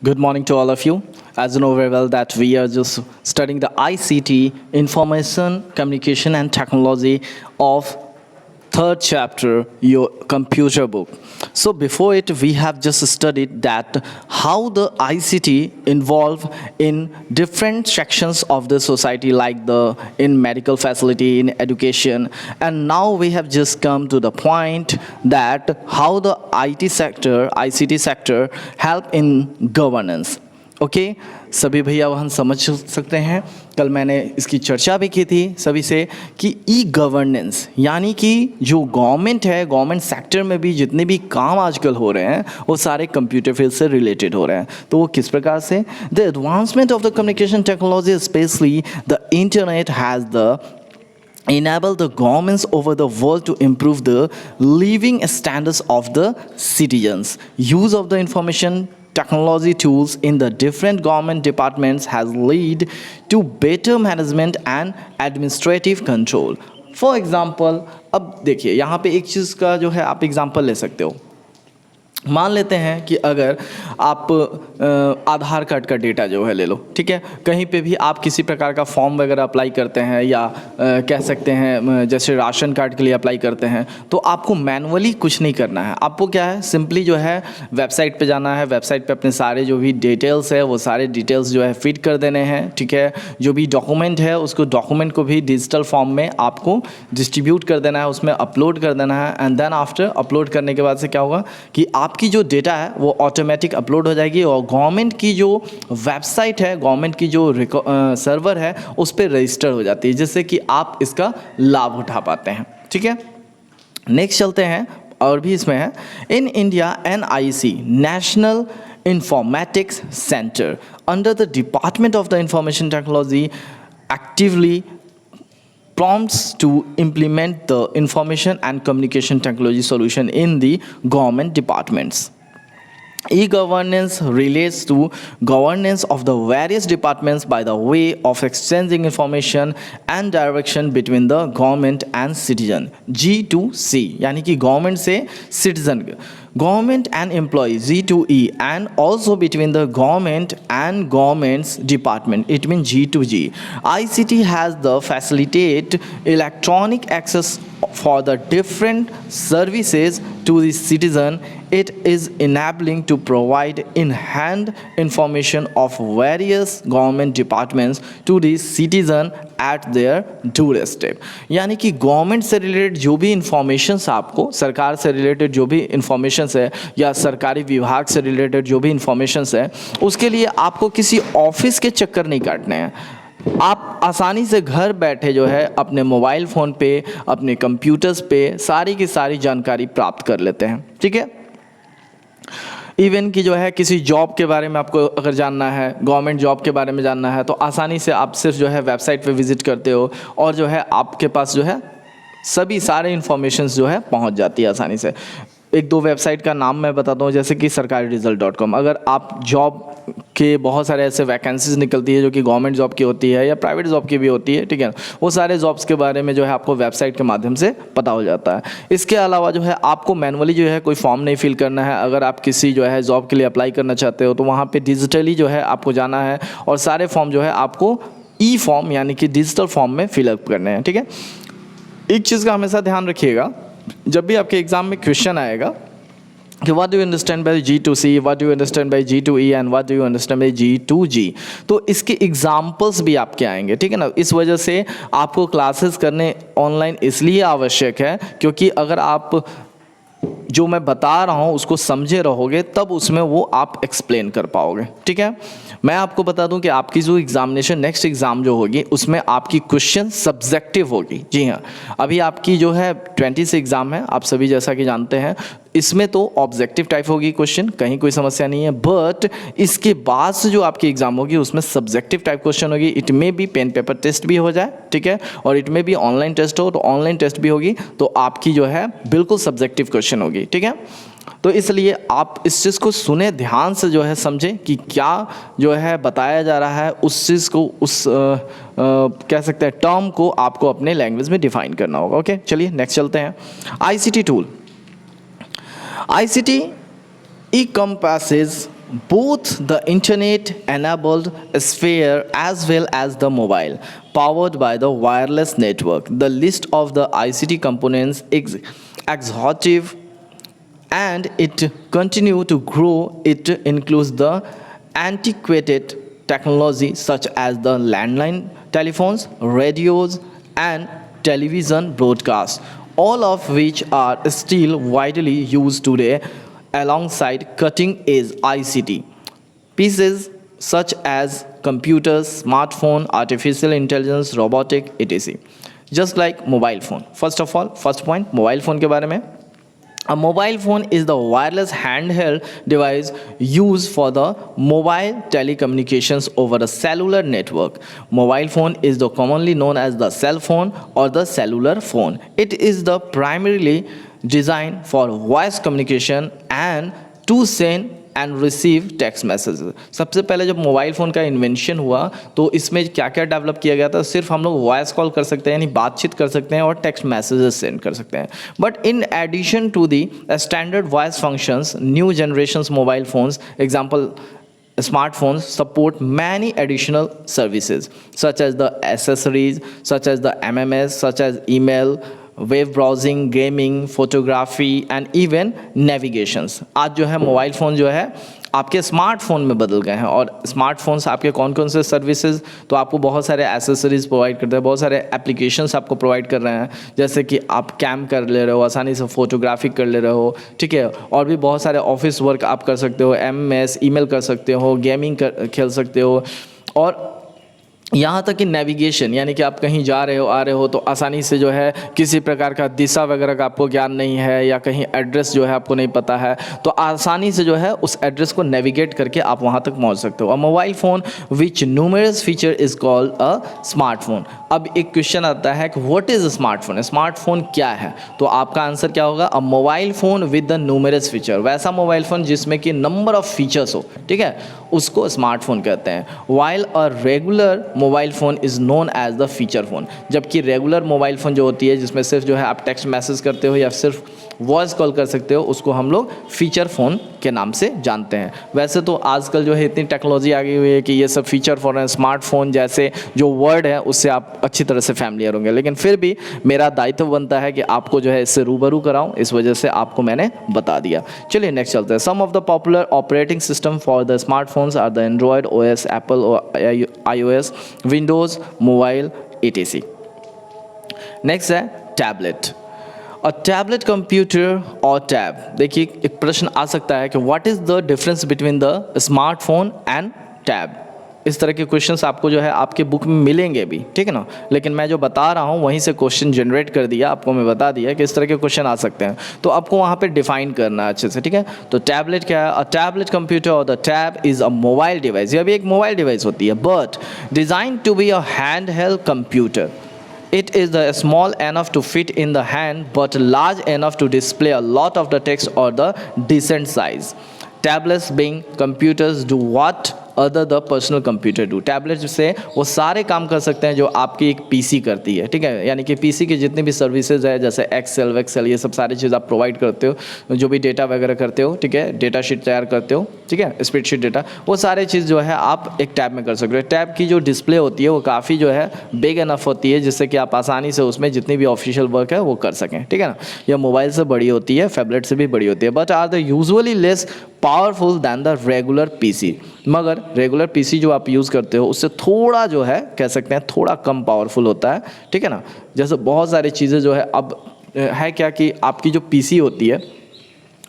Good morning to all of you. As you know very well that we are just studying the ICT, Information, Communication and Technology of third chapter, your computer book. So before it, we have just studied that how the ICT involve in different sections of the society, like the in medical facility, in education, and now we have just come to the point that how the IT sector, ICT sector help in governance. Okay सभी भैया वहाँ समझ सकते हैं। कल मैंने इसकी चर्चा भी की थी सभी से कि ई गवर्नेंस यानी कि जो गवर्नमेंट है, गवर्नमेंट सेक्टर में भी जितने भी काम आजकल हो रहे हैं वो सारे कंप्यूटर फील्ड से रिलेटेड हो रहे हैं। तो वो किस प्रकार से, the advancement of the communication technology specially the internet has the enable the governments over the world to improve the living standards of the citizens. Use of the information technology tools in the different government departments has led to better management and administrative control. For example, अब देखिए यहाँ पे एक चीज़ का जो है आप example ले सकते हो। मान लेते हैं कि अगर आप आधार कार्ड का डेटा जो है ले लो, ठीक है, कहीं पे भी आप किसी प्रकार का फॉर्म वगैरह अप्लाई करते हैं या कह सकते हैं जैसे राशन कार्ड के लिए अप्लाई करते हैं, तो आपको मैनुअली कुछ नहीं करना है। आपको क्या है, सिंपली जो है वेबसाइट पे जाना है, वेबसाइट पे अपने सारे जो भी डिटेल्स है वो सारे डिटेल्स जो है फिट कर देने हैं, ठीक है। जो भी डॉक्यूमेंट है उसको डॉक्यूमेंट को भी डिजिटल फॉर्म में आपको डिस्ट्रीब्यूट कर देना है, उसमें अपलोड कर देना है, एंड देन आफ्टर अपलोड करने के बाद से क्या होगा कि आपकी जो डेटा है वो ऑटोमेटिक अपलोड हो जाएगी और गवर्नमेंट की जो वेबसाइट है, गवर्नमेंट की जो सर्वर है उस पर रजिस्टर हो जाती है, जिससे कि आप इसका लाभ उठा पाते हैं, ठीक है। नेक्स्ट चलते हैं, और भी इसमें है, in India NIC national informatics centre under the department of the information technology actively prompts to implement the information and communication technology solution in the government departments. E-governance relates to governance of the various departments by the way of exchanging information and direction between the government and citizen. G2C यानी कि government से citizen, government and employee G2E, and also between the government and government's department, it means G2G. ICT has the facilitate electronic access for the different services to the citizen. It is enabling to provide in hand information of various government departments to the citizen at their doorstep. यानी कि government से related जो भी informations, आपको सरकार से related जो भी इंफॉर्मेशंस है या सरकारी विभाग से रिलेटेड जो भी इंफॉर्मेशंस है, उसके लिए आपको किसी ऑफिस के चक्कर नहीं काटने हैं। आप आसानी से घर बैठे जो है अपने मोबाइल फ़ोन पे, अपने कंप्यूटर्स पे सारी की सारी जानकारी प्राप्त कर लेते हैं, ठीक है। इवन कि जो है किसी जॉब के बारे में आपको अगर जानना है, गवर्नमेंट जॉब के बारे में जानना है, तो आसानी से आप सिर्फ जो है वेबसाइट पे विज़िट करते हो और जो है आपके पास जो है सभी सारे इन्फॉर्मेशंस जो है पहुंच जाती है आसानी से। एक दो वेबसाइट का नाम मैं बताता हूँ, जैसे कि sarkariresult.com। अगर आप जॉब के बहुत सारे ऐसे वैकेंसीज निकलती है जो कि गवर्नमेंट जॉब की होती है या प्राइवेट जॉब की भी होती है, ठीक है, वो सारे जॉब्स के बारे में जो है आपको वेबसाइट के माध्यम से पता हो जाता है। इसके अलावा जो है आपको मैनुअली जो है कोई फॉर्म नहीं फिल करना है। अगर आप किसी जो है जॉब के लिए अप्लाई करना चाहते हो तो वहाँ पर डिजिटली जो है आपको जाना है और सारे फॉर्म जो है आपको ई फॉर्म यानी कि डिजिटल फॉर्म में फिलअप करने हैं, ठीक है। एक चीज़ का हमेशा ध्यान रखिएगा, जब भी आपके एग्ज़ाम में क्वेश्चन आएगा कि what do you understand by G2C, what do you understand by G2E and what do you understand by G2G, तो इसके एग्जांपल्स भी आपके आएंगे, ठीक है ना। इस वजह से आपको क्लासेस करने ऑनलाइन इसलिए आवश्यक है क्योंकि अगर आप जो मैं बता रहा हूँ उसको समझे रहोगे तब उसमें वो आप एक्सप्लेन कर पाओगे, ठीक है। मैं आपको बता दूं कि आपकी जो एग्जामिनेशन नेक्स्ट एग्ज़ाम जो होगी उसमें आपकी क्वेश्चन सब्जेक्टिव होगी। जी हाँ, अभी आपकी जो है 20 से एग्ज़ाम है, आप सभी जैसा कि जानते हैं, इसमें तो ऑब्जेक्टिव टाइप होगी क्वेश्चन, कहीं कोई समस्या नहीं है। बट इसके बाद से जो आपकी एग्ज़ाम होगी उसमें सब्जेक्टिव टाइप क्वेश्चन होगी। इट में भी पेन पेपर टेस्ट भी हो जाए, ठीक है, और इट में भी ऑनलाइन टेस्ट हो तो ऑनलाइन टेस्ट भी होगी, तो आपकी जो है बिल्कुल सब्जेक्टिव क्वेश्चन होगी, ठीक है। तो इसलिए आप इस चीज़ को सुने, ध्यान से जो है समझें कि क्या जो है बताया जा रहा है, उस चीज़ को उस कह सकते हैं टर्म को आपको अपने लैंग्वेज में डिफाइन करना होगा। ओके, चलिए नेक्स्ट चलते हैं। ICT tool. ICT encompasses both the internet enabled sphere as well as the mobile powered by the wireless network. The list of the ICT components is exhaustive and it continue to grow. It includes the antiquated technology such as the landline telephones, radios, and television broadcasts, all of which are still widely used today alongside cutting edge ICT pieces such as computers, smartphone, artificial intelligence, robotic, etc. Just like mobile phone. First of all, first point, mobile phone के बारे में. A mobile phone is the wireless handheld device used for the mobile telecommunications over a cellular network. Mobile phone is the commonly known as the cell phone or the cellular phone. It is the primarily designed for voice communication and to send and receive text message. सबसे पहले जब mobile phone का invention हुआ तो इसमें क्या क्या develop किया गया था, सिर्फ हम लोग वॉइस कॉल कर सकते हैं यानी बातचीत कर सकते हैं और टेक्स्ट मैसेजेस सेंड कर सकते हैं. But in addition to the standard voice functions, new generations mobile phones, example smartphones, support many additional services such as the accessories, such as the MMS, such as email, web browsing, gaming, photography and even navigations. आज जो है mobile phone जो है आपके smartphone में बदल गए हैं. और स्मार्टफोन्स आपके कौन कौन से सर्विसेज, तो आपको बहुत सारे एसेसरीज प्रोवाइड करते हैं, बहुत सारे एप्लीकेशंस आपको प्रोवाइड कर रहे हैं, जैसे कि आप कैम कर ले रहे हो, आसानी से फोटोग्राफी कर ले रहे हो, ठीक है. और भी बहुत सारे ऑफिस वर्क आप कर सकते हो, MS ईमेल कर सकते हो, गेमिंग खेल सकते हो, और यहाँ तक कि नेविगेशन यानी कि आप कहीं जा रहे हो आ रहे हो तो आसानी से जो है किसी प्रकार का दिशा वगैरह का आपको ज्ञान नहीं है या कहीं एड्रेस जो है आपको नहीं पता है तो आसानी से जो है उस एड्रेस को नेविगेट करके आप वहाँ तक पहुँच सकते हो. अ mobile phone which numerous feature is called a smartphone. अब एक क्वेश्चन आता है कि what is a smartphone, smartphone क्या है, तो आपका आंसर क्या होगा, अ mobile phone with the numerous feature. वैसा मोबाइल फ़ोन जिसमें कि नंबर ऑफ फीचर्स हो, ठीक है, उसको स्मार्टफोन कहते हैं. While a regular mobile phone is known as the feature phone. जबकि रेगुलर मोबाइल फ़ोन जो होती है जिसमें सिर्फ जो है आप टेक्स्ट मैसेज करते हो या सिर्फ वॉइस कॉल कर सकते हो, उसको हम लोग फीचर फ़ोन के नाम से जानते हैं. वैसे तो आजकल जो है इतनी टेक्नोलॉजी आ गई हुई है कि ये सब फीचर फ़ोन है, स्मार्टफोन जैसे जो वर्ड है उससे आप अच्छी तरह से फैमिलियर होंगे, लेकिन फिर भी मेरा दायित्व बनता है कि आपको जो है इससे रूबरू कराऊं, इस वजह से आपको मैंने बता दिया. चलिए नेक्स्ट चलते हैं. Some of the popular operating system for the smartphones are the android OS, apple iOS, windows mobile etc. Next है टैबलेट. अ टैबलेट कंप्यूटर और टैब. देखिए एक प्रश्न आ सकता है कि what is the difference between the smartphone and tab. इस तरह के क्वेश्चंस आपको जो है आपके बुक में मिलेंगे भी, ठीक है ना, लेकिन मैं जो बता रहा हूँ वहीं से क्वेश्चन जनरेट कर दिया, आपको मैं बता दिया कि इस तरह के क्वेश्चन आ सकते हैं, तो आपको वहाँ पे डिफाइन करना है अच्छे से, ठीक है. तो टैबलेट क्या है, अ टैबलेट कंप्यूटर और the tab is a mobile device. ये भी एक मोबाइल डिवाइस होती है, but design to be a hand held computer. It is the small enough to fit in the hand but large enough to display a lot of the text or the decent size. Tablets being computers do what other the personal computer do. Tablet से वो सारे काम कर सकते हैं जो आपकी एक PC करती है, ठीक है, यानी कि PC की जितनी भी सर्विसेज है जैसे एक्सेल वेक्सेल ये सब सारी चीज़ आप प्रोवाइड करते हो, जो भी डेटा वगैरह करते हो, ठीक है, डेटा शीट तैयार करते हो, ठीक है, स्प्रेडशीट डेटा, वो सारे चीज़ जो है आप एक टैब में कर सकते हो. टैब की जो डिस्प्ले होती है वो काफ़ी जो है बिग इनफ होती है जिससे कि आप आसानी से उसमें जितनी भी ऑफिशियल वर्क है वो कर सकें, ठीक है ना. यह मोबाइल से बड़ी होती है, फैबलेट से भी बड़ी होती है, but are the usually less powerful than the regular PC. मगर रेगुलर PC जो आप यूज़ करते हो उससे थोड़ा जो है कह सकते हैं थोड़ा कम पावरफुल होता है, ठीक है ना. जैसे बहुत सारी चीज़ें जो है अब है क्या कि आपकी जो PC होती है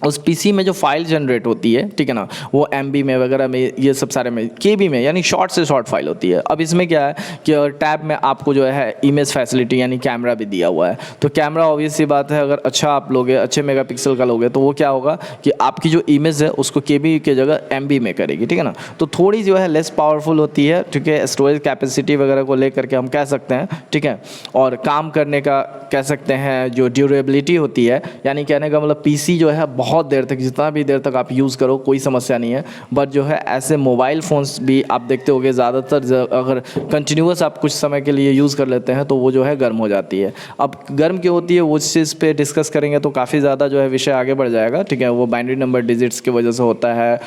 उस PC में जो फाइल जनरेट होती है, ठीक है ना, वो MB में वगैरह में ये सब सारे में KB में यानी शॉर्ट से शॉर्ट फाइल होती है. अब इसमें क्या है कि टैब में आपको जो है इमेज फैसिलिटी यानी कैमरा भी दिया हुआ है, तो कैमरा ऑब्वियस सी बात है अगर अच्छा आप लोगे, अच्छे मेगापिक्सल का लोगे, तो वो क्या होगा कि आपकी जो इमेज है उसको KB के जगह MB में करेगी, ठीक है ना. तो थोड़ी जो है लेस पावरफुल होती है, ठीक है, स्टोरेज कैपेसिटी वगैरह को लेकर के हम कह सकते हैं, ठीक है, और काम करने का कह सकते हैं जो ड्यूरेबिलिटी होती है, यानी कहने का मतलब PC जो है बहुत देर तक, जितना भी देर तक आप यूज़ करो कोई समस्या नहीं है. बट जो है ऐसे मोबाइल फ़ोन्स भी आप देखते होंगे ज़्यादातर अगर कंटिन्यूअस आप कुछ समय के लिए यूज़ कर लेते हैं तो वो जो है गर्म हो जाती है. अब गर्म क्यों होती है वो चीज़ पे डिस्कस करेंगे तो काफ़ी ज़्यादा जो है विषय आगे बढ़ जाएगा, ठीक है. वो बाइनरी नंबर डिजिट्स की वजह से होता है,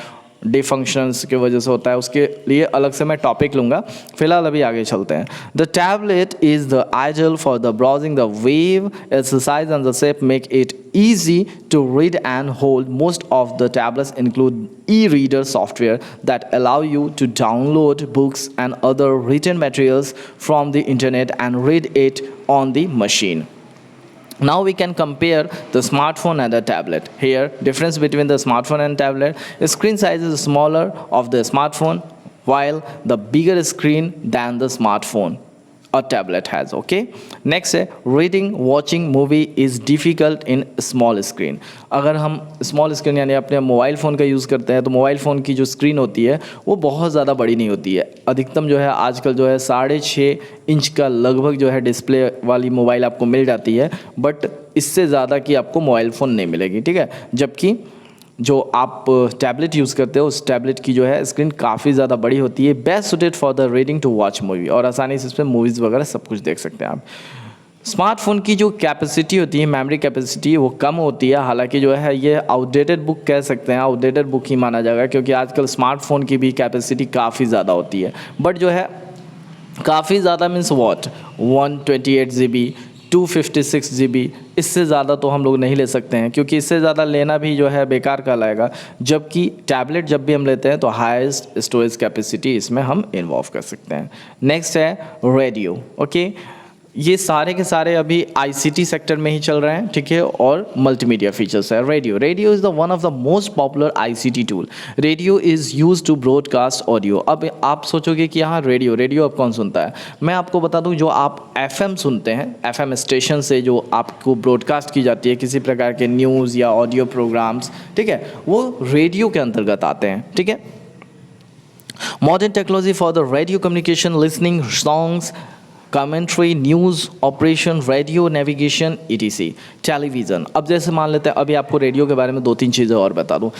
डिफंक्शंस की वजह से होता है, उसके लिए अलग से मैं टॉपिक लूँगा। फिलहाल अभी आगे चलते हैं। The tablet is the ideal for the browsing the wave, its size and the shape make it easy to read and hold. Most of the tablets include e-reader software that allow you to download books and other written materials from the internet and read it on the machine. Now we can compare the smartphone and the tablet. Here, difference between the smartphone and tablet: the screen size is smaller of the smartphone, while the bigger screen than the smartphone a tablet has. Okay, next है reading watching movie is difficult in small screen. अगर हम small screen यानी अपने mobile phone का use करते हैं तो mobile phone की जो स्क्रीन होती है वो बहुत ज़्यादा बड़ी नहीं होती है। अधिकतम जो है आजकल जो है 6.5 इंच का लगभग जो है डिस्प्ले वाली मोबाइल आपको मिल जाती है, बट इससे ज़्यादा की आपको मोबाइल फ़ोन नहीं मिलेगी। ठीक है, जबकि जो आप टैबलेट यूज़ करते हो उस टैबलेट की जो है स्क्रीन काफ़ी ज़्यादा बड़ी होती है। Best suited for the reading to watch movie, और आसानी से इसमें मूवीज़ वगैरह सब कुछ देख सकते हैं आप। स्मार्टफोन की जो कैपेसिटी होती है, मेमोरी कैपेसिटी, वो कम होती है। हालांकि जो है ये आउटडेटेड बुक कह सकते हैं, आउटडेटेड बुक ही माना जाएगा, क्योंकि आजकल स्मार्टफोन की भी कैपेसिटी काफ़ी ज़्यादा होती है। बट जो है काफ़ी ज़्यादा मीन्स वॉट 128 GB 256 GB, इससे ज़्यादा तो हम लोग नहीं ले सकते हैं, क्योंकि इससे ज़्यादा लेना भी जो है बेकार कहलाएगा। जबकि टैबलेट जब भी हम लेते हैं तो हाईएस्ट स्टोरेज कैपेसिटी इसमें हम इन्वॉल्व कर सकते हैं। नेक्स्ट है रेडियो। ओके, ये सारे के सारे अभी ICT सेक्टर में ही चल रहे हैं, ठीक है, और मल्टीमीडिया फीचर्स है। Radio is the one of the most popular ICT tool. Radio is use to broadcast audio. अब आप सोचोगे कि यहाँ रेडियो अब कौन सुनता है। मैं आपको बता दूँ, जो आप FM सुनते हैं, FM स्टेशन से जो आपको ब्रॉडकास्ट की जाती है किसी प्रकार के न्यूज़ या ऑडियो प्रोग्राम्स, ठीक है, वो रेडियो के अंतर्गत आते हैं। ठीक है, modern technology for the radio communication, listening songs, commentary, news, operation, radio navigation, ETC। Television, अब जैसे मान लेते हैं, अभी आपको रेडियो के बारे में 2-3 चीज़ें और बता दूं।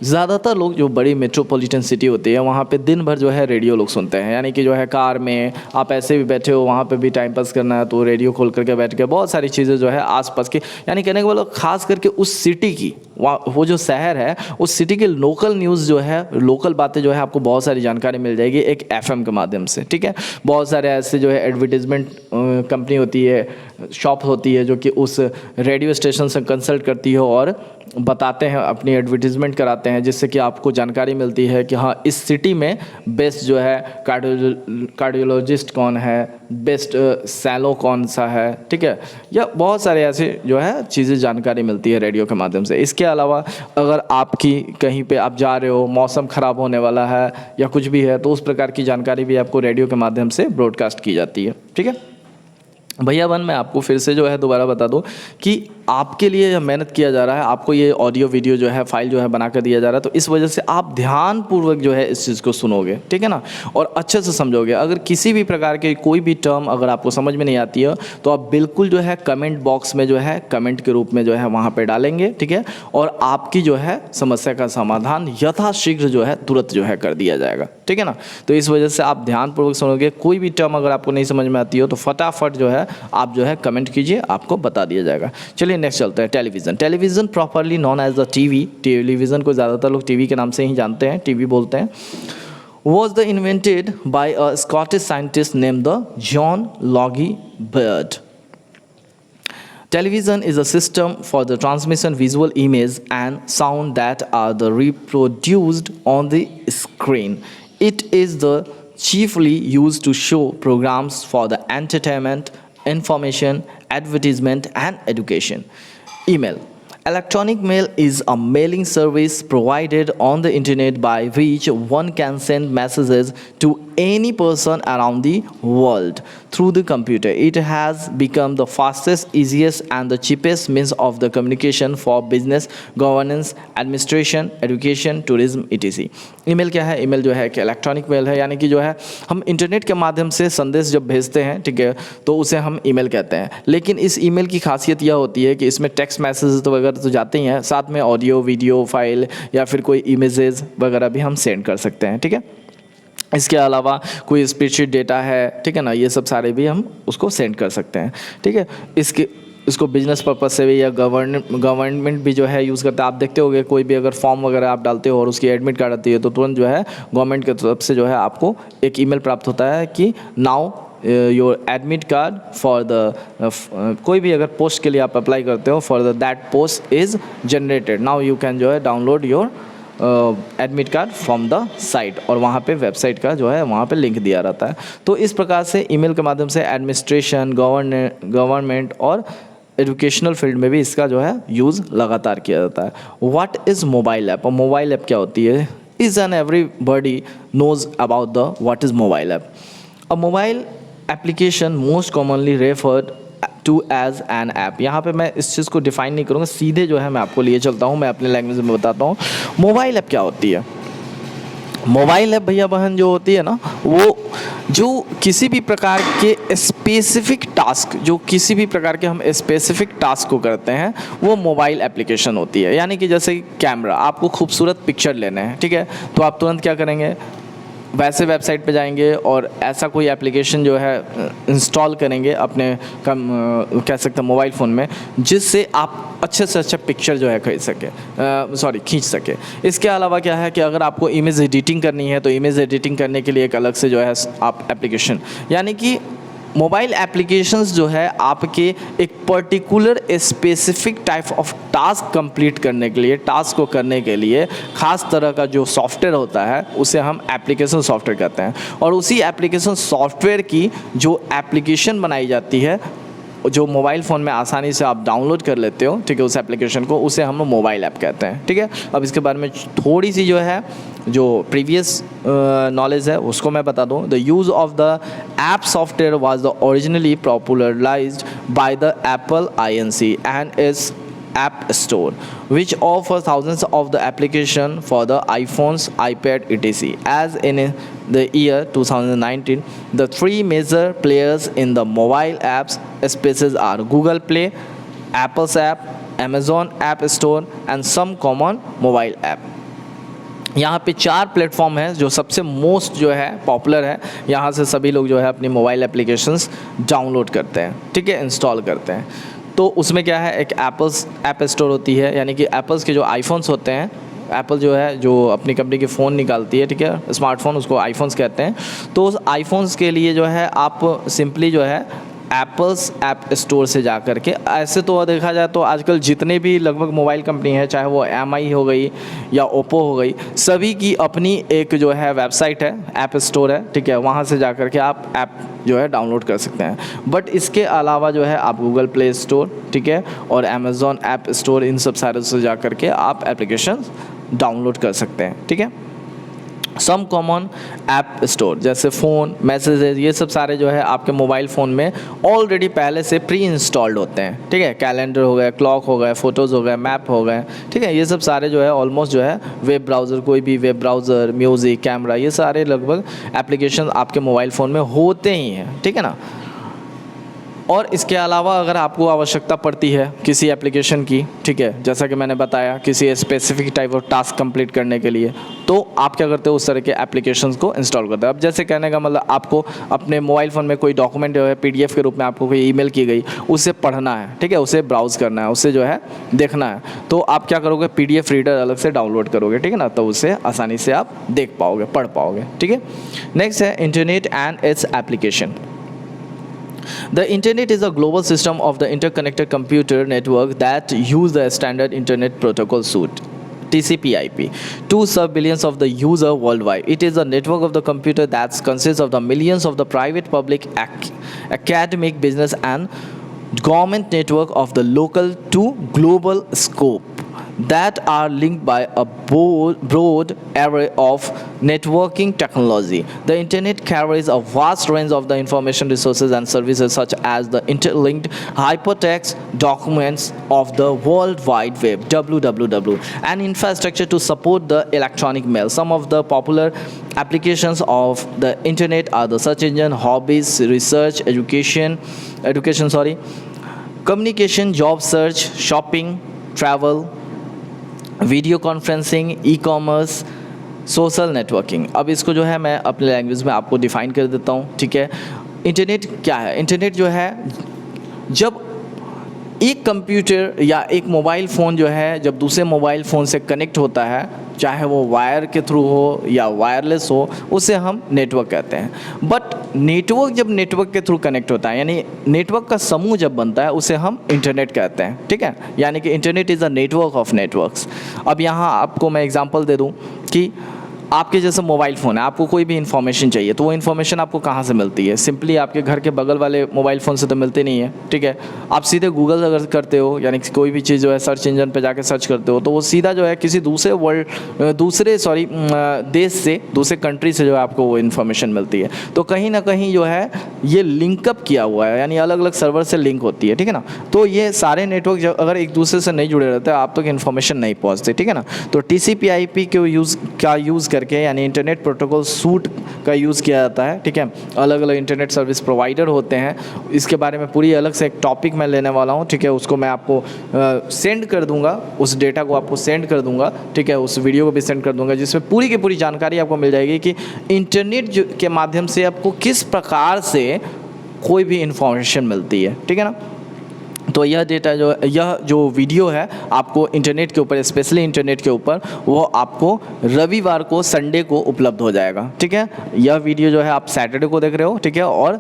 ज़्यादातर लोग जो बड़ी मेट्रोपॉलिटन सिटी होती है वहाँ पे दिन भर जो है रेडियो लोग सुनते हैं, यानी कि जो है कार में आप ऐसे भी बैठे हो, वहाँ पे भी टाइम पास करना है तो रेडियो खोल करके बैठ के बहुत सारी चीज़ें जो है आसपास की, यानी कहने के मतलब खास करके उस सिटी की, वो जो शहर है उस सिटी के लोकल न्यूज़ जो है, लोकल बातें जो है आपको बहुत सारी जानकारी मिल जाएगी एक FM के माध्यम से। ठीक है, बहुत सारे ऐसे जो है एडवर्टीज़मेंट कंपनी होती है, शॉप होती है, जो कि उस रेडियो स्टेशन से कंसल्ट करती है और बताते हैं, अपनी एडवर्टीज़मेंट कराते हैं, जिससे कि आपको जानकारी मिलती है कि हाँ इस सिटी में बेस्ट जो है कार्डियोलॉजिस्ट कौन है, बेस्ट सैलो कौन सा है। ठीक है, या बहुत सारे ऐसे जो है चीज़ें जानकारी मिलती है रेडियो के माध्यम से। इसके अलावा अगर आपकी कहीं पे आप जा रहे हो, मौसम ख़राब होने वाला है या कुछ भी है, तो उस प्रकार की जानकारी भी आपको रेडियो के माध्यम से ब्रॉडकास्ट की जाती है। ठीक है भैया मैं आपको फिर से जो है दोबारा बता दूं कि आपके लिए यह मेहनत किया जा रहा है, आपको ये ऑडियो वीडियो जो है फाइल जो है बना कर दिया जा रहा है, तो इस वजह से आप ध्यानपूर्वक जो है इस चीज़ को सुनोगे, ठीक है ना, और अच्छे से समझोगे। अगर किसी भी प्रकार के कोई भी टर्म अगर आपको समझ में नहीं आती है तो आप बिल्कुल जो है कमेंट बॉक्स में जो है कमेंट के रूप में जो है वहाँ पर डालेंगे, ठीक है, और आपकी जो है समस्या का समाधान यथाशीघ्र जो है तुरंत जो है कर दिया जाएगा, ठीक है ना। तो इस वजह से आप ध्यानपूर्वक सुनोगे, कोई भी टर्म अगर आपको नहीं समझ में आती हो तो फटाफट जो है आप जो है कमेंट कीजिए, आपको बता दिया जाएगा। चलिए नेक्स्ट चलते हैं। Television, television properly known as the TV, television को ज़्यादातर लोग टीवी के नाम से ही जानते हैं, टीवी बोलते हैं, was the invented by a Scottish scientist named the John Logie Baird. Television is a system for the transmission visual image and sound that are the reproduced on the screen. It is the chiefly used to show programs for the entertainment, information, advertisement, and education. Email. Electronic mail is a mailing service provided on the internet by which one can send messages to any person around the world through the computer. It has become the fastest, easiest, and the cheapest means of the communication for business, governance, administration, education, tourism, etc. Email क्या है? Email जो है कि electronic mail है, यानी कि जो है हम इंटरनेट के माध्यम से संदेश जब भेजते हैं, ठीक है, तो उसे हम ईमेल कहते हैं। लेकिन इस ईमेल की खासियत यह होती है कि इसमें टेक्स्ट मैसेज तो वगैरह तो जाते ही हैं, साथ में ऑडियो, वीडियो फाइल या फिर कोई इमेजेस वगैरह भी हम सेंड कर सकते हैं, ठीक है। इसके अलावा कोई स्प्रेडशीट डेटा है, ठीक है ना, ये सब सारे भी हम उसको सेंड कर सकते हैं, ठीक है। इसके इसको बिजनेस पर्पस से भी या गवर्नमेंट भी जो है यूज़ करता है। आप देखते होंगे कोई भी अगर फॉर्म वगैरह आप डालते हो और उसकी एडमिट कार्ड आती है तो तुरंत जो है गवर्नमेंट की तरफ से जो है आपको एक ईमेल प्राप्त होता है कि now your admit card for the कोई भी अगर पोस्ट के लिए आप अप्लाई करते हो for the that post is generated, now you can जो है download your admit card from the site, और वहाँ पे वेबसाइट का जो है वहाँ पे लिंक दिया रहता है। तो इस प्रकार से ईमेल के माध्यम से एडमिनिस्ट्रेशन, गवर्नमेंट और एजुकेशनल फील्ड में भी इसका जो है यूज़ लगातार किया जाता है। व्हाट इज़ मोबाइल ऐप, और मोबाइल ऐप क्या होती है? Is and everybody knows about the what is mobile app. A mobile application most commonly referred to as an app. यहाँ पे मैं इस चीज़ को डिफाइन नहीं करूँगा, सीधे जो है मैं आपको लिए चलता हूँ, मैं अपने लैंग्वेज में बताता हूँ मोबाइल ऐप क्या होती है। मोबाइल ऐप भैया बहन जो होती है ना, वो जो किसी भी प्रकार के स्पेसिफिक टास्क, जो किसी भी प्रकार के हम स्पेसिफिक टास्क को करते हैं वो मोबाइल एप्लीकेशन होती है। यानी कि जैसे कैमरा, आपको खूबसूरत पिक्चर लेने हैं, ठीक है, तो आप तुरंत क्या करेंगे, वैसे वेबसाइट पे जाएंगे और ऐसा कोई एप्लीकेशन जो है इंस्टॉल करेंगे अपने कह सकते हैं मोबाइल फ़ोन में, जिससे आप अच्छे से अच्छा पिक्चर जो है खींच सके। इसके अलावा क्या है कि अगर आपको इमेज एडिटिंग करनी है तो इमेज एडिटिंग करने के लिए एक अलग से जो है आप एप्लीकेशन, यानी कि मोबाइल एप्लीकेशंस जो है आपके एक particular specific type of task complete करने के लिए, टास्क को करने के लिए ख़ास तरह का जो सॉफ्टवेयर होता है उसे हम एप्लीकेशन सॉफ्टवेयर कहते हैं। और उसी एप्लीकेशन सॉफ्टवेयर की जो एप्लीकेशन बनाई जाती है, जो मोबाइल फ़ोन में आसानी से आप डाउनलोड कर लेते हो, ठीक है, उस एप्लीकेशन को, उसे हम मोबाइल ऐप कहते हैं, ठीक है। अब इसके बारे में थोड़ी सी जो है जो प्रीवियस नॉलेज है उसको मैं बता दूं। The use of the app software was the originally popularised by the Apple INC and its App Store, which offers thousands of the application for the iPhones, iPad, etc. As in the year 2019, the three major players in the mobile apps spaces are Google Play, Apple's app, Amazon App Store, and some common mobile app. यहाँ पे 4 platform हैं जो सबसे most जो है popular है। यहाँ से सभी लोग जो है अपनी मोबाइल एप्लीकेशंस डाउनलोड करते हैं, ठीक है, इंस्टॉल करते हैं। तो उसमें क्या है, एक एप्पल्स ऐप स्टोर होती है, यानी कि एप्पल्स के जो आईफोन्स होते हैं, एप्पल जो है जो अपनी कंपनी के फ़ोन निकालती है, ठीक है, स्मार्टफोन, उसको आईफोन्स कहते हैं। तो उस आईफोन्स के लिए जो है आप सिंपली जो है एप्पल्स ऐप स्टोर से जा कर के, ऐसे तो देखा जाए तो आजकल जितने भी लगभग मोबाइल कंपनी है, चाहे वो MI हो गई या ओप्पो हो गई, सभी की अपनी एक जो है वेबसाइट है, ऐप स्टोर है, ठीक है, वहाँ से जा कर के आप ऐप जो है डाउनलोड कर सकते हैं। बट इसके अलावा जो है आप गूगल प्ले स्टोर, ठीक है, और अमेज़ॉन ऐप स्टोर, इन सब सारे से जा कर के आप एप्लीकेशन डाउनलोड कर सकते हैं, ठीक है। सम कॉमन ऐप स्टोर जैसे फ़ोन, मैसेजेस, ये सब सारे जो है आपके मोबाइल फ़ोन में ऑलरेडी पहले से प्री इंस्टॉल्ड होते हैं, ठीक है। कैलेंडर हो गया, क्लॉक हो गया, फ़ोटोज़ हो गए, मैप हो गए, ठीक है, ये सब सारे जो है ऑलमोस्ट जो है वेब ब्राउज़र, कोई भी वेब ब्राउज़र, म्यूज़िक, कैमरा, ये सारे लगभग एप्लीकेशन आपके मोबाइल फ़ोन में होते ही हैं, ठीक है ना। और इसके अलावा अगर आपको आवश्यकता पड़ती है किसी एप्लीकेशन की, ठीक है, जैसा कि मैंने बताया किसी specific type of task complete करने के लिए, तो आप क्या करते हो, उस तरह के एप्लीकेशंस को इंस्टॉल करते हो। अब जैसे कहने का मतलब, आपको अपने मोबाइल फ़ोन में कोई डॉक्यूमेंट जो है PDF के रूप में आपको कोई ईमेल की गई, उसे पढ़ना है, ठीक है, उसे ब्राउज़ करना है, उसे जो है देखना है, तो आप क्या करोगे, PDF रीडर अलग से डाउनलोड करोगे, ठीक है ना, तो उसे आसानी से आप देख पाओगे, पढ़ पाओगे, ठीक है। नेक्स्ट है internet and its application. The internet is a global system of the interconnected computer network that use the standard internet protocol suite, TCP/IP, to serve billions of the user worldwide. It is a network of the computer that consists of the millions of the private, public, academic, business, and government network of the local to global scope that are linked by a broad array of networking technology. The internet carries a vast range of the information resources and services such as the interlinked hypertext documents of the World Wide Web, WWW, and infrastructure to support the electronic mail. Some of the popular applications of the internet are the search engine, hobbies, research, communication, job search, shopping, travel, video conferencing, e-commerce, social networking. अब इसको जो है मैं अपने language में आपको define कर देता हूँ, ठीक है। इंटरनेट क्या है, इंटरनेट जो है, जब एक कंप्यूटर या एक मोबाइल फ़ोन जो है जब दूसरे मोबाइल फ़ोन से कनेक्ट होता है, चाहे वो वायर के थ्रू हो या वायरलेस हो, उसे हम नेटवर्क कहते हैं। बट नेटवर्क जब नेटवर्क के थ्रू कनेक्ट होता है, यानी नेटवर्क का समूह जब बनता है, उसे हम इंटरनेट कहते हैं, ठीक है। यानी कि internet is a network of networks. अब यहाँ आपको मैं एग्जांपल दे दूँ कि आपके जैसे मोबाइल फ़ोन है, आपको कोई भी इन्फॉर्मेशन चाहिए तो वो इन्फॉर्मेशन आपको कहाँ से मिलती है? सिंपली आपके घर के बगल वाले मोबाइल फ़ोन से तो मिलती नहीं है, ठीक है। आप सीधे गूगल अगर करते हो, यानी कि कोई भी चीज़ जो है सर्च इंजन पे जाके सर्च करते हो, तो वो सीधा जो है किसी देश से, दूसरे कंट्री से जो है आपको वो इन्फॉर्मेशन मिलती है। तो कहीं ना कहीं जो है ये लिंकअप किया हुआ है, यानी अलग अलग सर्वर से लिंक होती है, ठीक है ना। तो ये सारे नेटवर्क जब अगर एक दूसरे से नहीं जुड़े रहते, आप तक इन्फॉर्मेशन नहीं पहुँचती, ठीक है ना। तो TCP/IP के यूज़ करके, यानी इंटरनेट प्रोटोकॉल सूट का यूज़ किया जाता है, ठीक है। अलग अलग इंटरनेट सर्विस प्रोवाइडर होते हैं, इसके बारे में पूरी अलग से एक टॉपिक मैं लेने वाला हूँ, ठीक है। उसको मैं आपको सेंड कर दूंगा, उस डेटा को आपको सेंड कर दूंगा, ठीक है। उस वीडियो को भी सेंड कर दूंगा, जिसमें पूरी की पूरी जानकारी आपको मिल जाएगी कि इंटरनेट के माध्यम से आपको किस प्रकार से कोई भी इंफॉर्मेशन मिलती है, ठीक है ना। तो यह जो वीडियो है आपको इंटरनेट के ऊपर, स्पेशली इंटरनेट के ऊपर, वो आपको रविवार को, संडे को उपलब्ध हो जाएगा, ठीक है। यह वीडियो जो है आप सैटरडे को देख रहे हो, ठीक है। और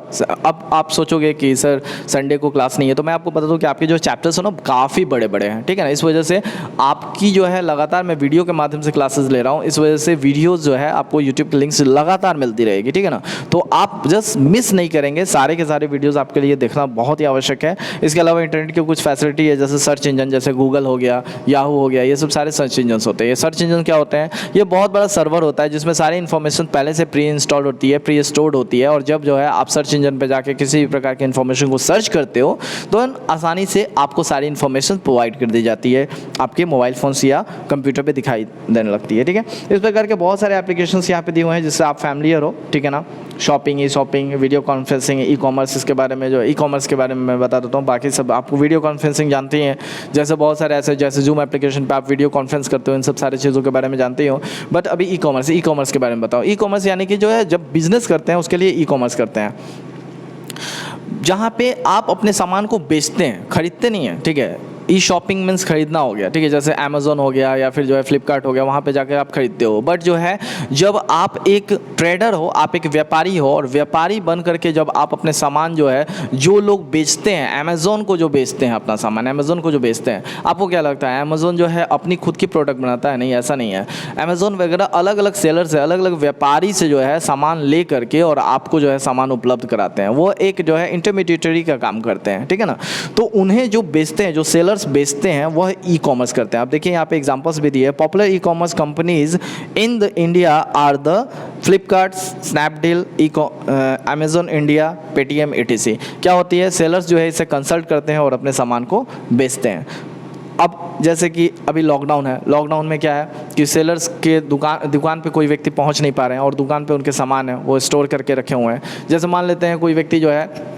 अब आप सोचोगे कि सर संडे को क्लास नहीं है, तो मैं आपको बता दूं कि आपके जो चैप्टर्स हैं ना काफ़ी बड़े बड़े हैं, ठीक है ना। इस वजह से आपकी जो है लगातार मैं वीडियो के माध्यम से क्लासेस ले रहा हूँ, इस वजह से वीडियोज़ जो है आपको यूट्यूब के लिंक से लगातार मिलती रहेगी, ठीक है ना। तो आप जस्ट मिस नहीं करेंगे, सारे के सारे वीडियोज़ आपके लिए देखना बहुत ही आवश्यक है। इसके अलावा इंटरनेट की कुछ फैसिलिटी है, जैसे सर्च इंजन, जैसे गूगल हो गया, याहू हो गया, ये सब सारे सर्च इंजन होते हैं। ये सर्च इंजन क्या होते हैं? ये बहुत बड़ा सर्वर होता है जिसमें सारी इन्फॉर्मेशन पहले से प्री इंस्टॉल होती है, प्री स्टोर्ड होती है, और जब जो है आप सर्च इंजन पे जाके किसी भी प्रकार की इन्फॉर्मेशन को सर्च करते हो तो आसानी से आपको सारी इन्फॉर्मेशन प्रोवाइड कर दी जाती है, आपके मोबाइल फ़ोन या कंप्यूटर पर दिखाई देने लगती है, ठीक है। इस प्रकार के बहुत सारे एप्लीकेशन यहाँ पे दिए हुए हैं जिससे आप फैमिलियर हो, ठीक है ना। Shopping, e shopping, video conferencing, e commerce, इसके बारे में जो ई कॉमर्स के बारे में मैं बता देता हूँ। बाकी सब आपको वीडियो कॉन्फ्रेंसिंग जानते हैं, जैसे बहुत सारे ऐसे, जैसे जूम एप्लीकेशन पे आप वीडियो कॉन्फ्रेंस करते हो, इन सब सारी चीज़ों के बारे में जानते हो। बट अभी ई कॉमर्स के बारे में बताओ। ई कॉमर्स यानी कि जो है जब बिजनेस करते हैं उसके लिए ई कॉमर्स करते हैं, जहाँ पे आप अपने सामान को बेचते हैं, खरीदते नहीं हैं, ठीक है। ई शॉपिंग मीन्स खरीदना हो गया, ठीक है। जैसे अमेज़ॉन हो गया या फिर जो है फ्लिपकार्ट हो गया, वहाँ पे जाकर आप खरीदते हो। बट जो है जब आप एक ट्रेडर हो, आप एक व्यापारी हो, और व्यापारी बन करके जब आप अपने सामान जो है, जो लोग बेचते हैं, अमेज़ॉन को जो बेचते हैं अपना सामान, अमेज़ॉन को जो बेचते हैं, आपको क्या लगता है अमेज़ॉन जो है अपनी खुद की प्रोडक्ट बनाता है? नहीं, ऐसा नहीं है। अमेज़ॉन वगैरह अलग अलग सेलर से, अलग अलग व्यापारी से जो है सामान ले करके और आपको जो है सामान उपलब्ध कराते हैं। वो एक जो है इंटरमीडिएटरी का काम करते हैं, ठीक है ना। तो उन्हें जो बेचते हैं, जो सेलर बेचते हैं, वह ई कॉमर्स करते हैं। आप देखिए यहाँ पे एग्जांपल्स भी दिए। Popular e-commerce companies in the India are the Flipkart, Snapdeal, Amazon India, Paytm, etc। क्या होती है? सेलर्स जो है इसे कंसल्ट करते हैं और अपने सामान को बेचते हैं। अब जैसे कि अभी लॉकडाउन है, लॉकडाउन में क्या है कि सेलर्स के दुकान पे कोई व्यक्ति पहुंच नहीं पा रहे हैं और दुकान पे उनके सामान है वो स्टोर करके रखे हुए हैं। जैसे मान लेते हैं कोई व्यक्ति जो है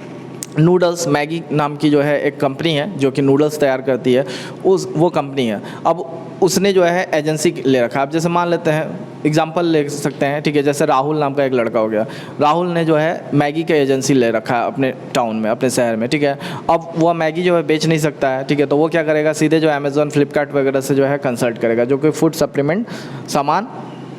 नूडल्स, मैगी नाम की जो है एक कंपनी है जो कि नूडल्स तैयार करती है, वो कंपनी है। अब उसने जो है एजेंसी ले रखा। अब जैसे मान लेते हैं, एग्जांपल ले सकते हैं, ठीक है। जैसे राहुल नाम का एक लड़का हो गया, राहुल ने जो है मैगी का एजेंसी ले रखा है अपने टाउन में, अपने शहर में, ठीक है। अब वह मैगी जो है बेच नहीं सकता है, ठीक है। तो वो क्या करेगा, सीधे जो अमेज़ॉन, फ्लिपकार्ट वगैरह से जो है कंसल्ट करेगा, जो कि फूड सप्लीमेंट सामान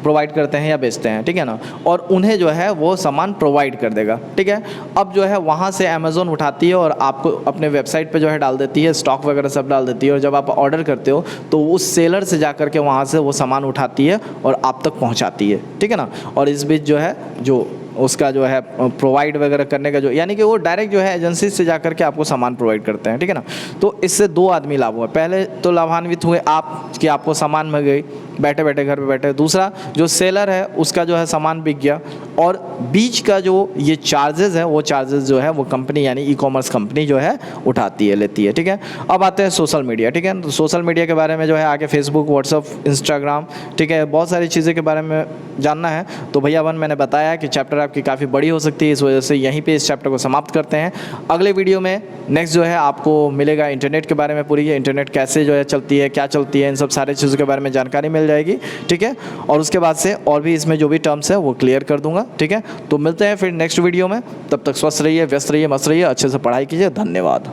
प्रोवाइड करते हैं या बेचते हैं, ठीक है ना। और उन्हें जो है वो सामान प्रोवाइड कर देगा, ठीक है। अब जो है वहाँ से अमेज़ॉन उठाती है और आपको अपने वेबसाइट पे जो है डाल देती है, स्टॉक वगैरह सब डाल देती है। और जब आप ऑर्डर करते हो तो उस सेलर से जा कर के वहाँ से वो सामान उठाती है और आप तक पहुँचाती है, ठीक है ना। और इस बीच जो है जो उसका जो है प्रोवाइड वगैरह करने का जो, यानी कि वो डायरेक्ट जो है एजेंसी से जा करके आपको सामान प्रोवाइड करते हैं, ठीक है ना। तो इससे दो आदमी लाभ हुआ। पहले तो लाभान्वित हुए आप कि आपको सामान मिल गई बैठे बैठे घर पे बैठे। दूसरा, जो सेलर है उसका जो है सामान बिक गया। और बीच का जो ये चार्जेस है, वो चार्जेस जो है वो कंपनी यानी ई कॉमर्स कंपनी जो है उठाती है, लेती है, ठीक है। अब आते हैं सोशल मीडिया, ठीक है। तो सोशल मीडिया के बारे में जो है आगे फेसबुक, व्हाट्सअप, इंस्टाग्राम, ठीक है, बहुत सारी चीज़ें के बारे में जानना है तो भैया मैंने बताया कि चैप्टर आपकी काफ़ी बड़ी हो सकती है, इस वजह से यहीं पे इस चैप्टर को समाप्त करते हैं। अगले वीडियो में नेक्स्ट जो है आपको मिलेगा इंटरनेट के बारे में, पूरी इंटरनेट कैसे जो है चलती है, क्या चलती है, इन सब सारे चीज़ों के बारे में जानकारी मिल जाएगी, ठीक है। और उसके बाद से और भी इसमें जो भी टर्म्स है वो क्लियर कर दूंगा, ठीक है। तो मिलते हैं फिर नेक्स्ट वीडियो में, तब तक स्वस्थ रहिए, व्यस्त रहिए, मस्त रहिए, अच्छे से पढ़ाई कीजिए। धन्यवाद।